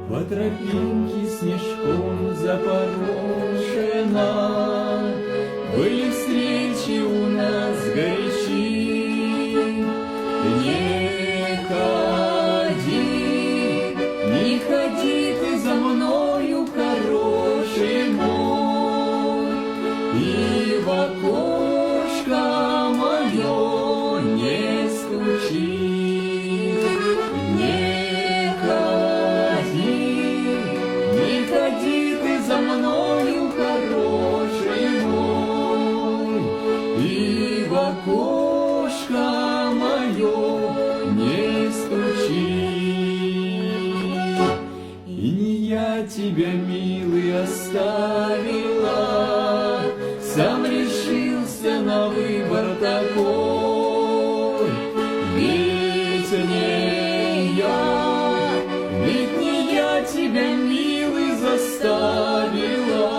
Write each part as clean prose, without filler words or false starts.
По тропинке снежком запорошена, были встречи у нас горячи. Не ходи ты за мною, хороший мой, и в окошко мое не стучи. Не ходи ты за мною, хороший мой, и в окошко мое не стучи. И не я тебя, милый, оставила, сам решился на выбор такой. Ведь не я тебя, милый, заставила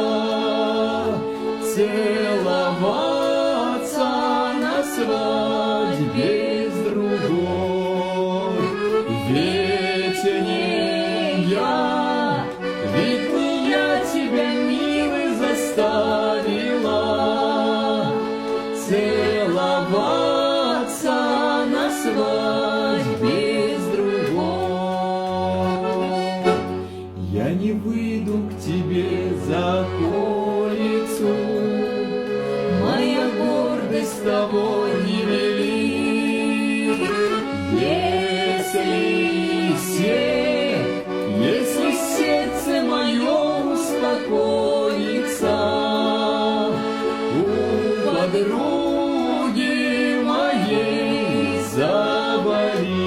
целоваться на свадьбе с другой. Ведь не я тебя, милый, заставила целоваться на свадьбе с другой. Я не выйду к тебе за околицу, моя гордость того не велит. Если сердце мое успокоится, у подруги моей заболит.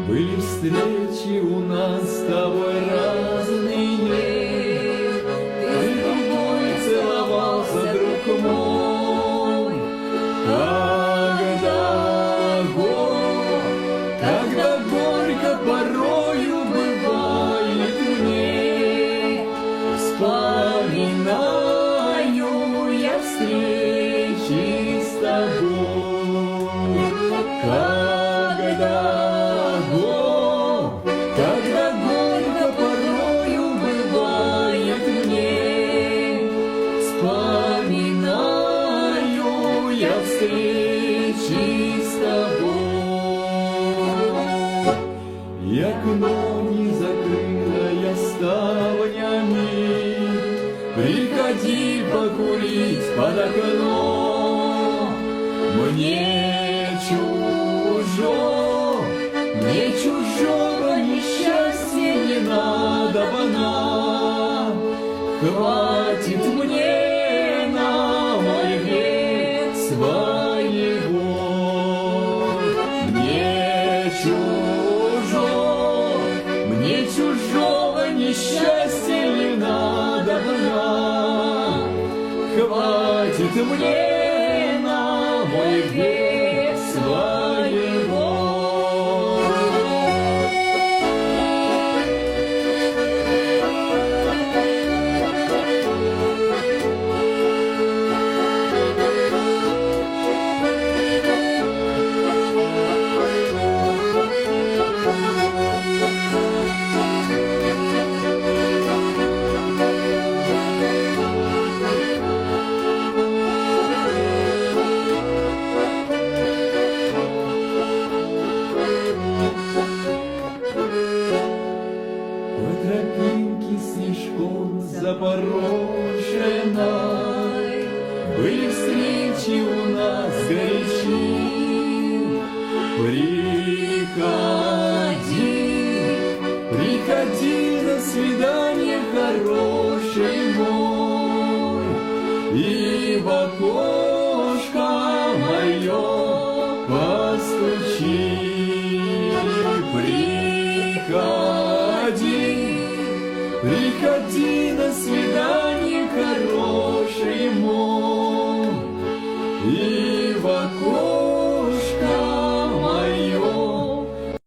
Были встречи у нас с тобой разные, ты с другой целовался, друг мой. Когда горько порою бывает мне, вспоминаю я встречи с тобой. Когда горько порою бывает мне, вспоминаю я встречи с тобой. И окно не закрытое ставнями, приходи покурить под окно. Мне чужого несчастья не надобно, хватит мне на мой век своего. Мне чужого несчастья не надобно, хватит мне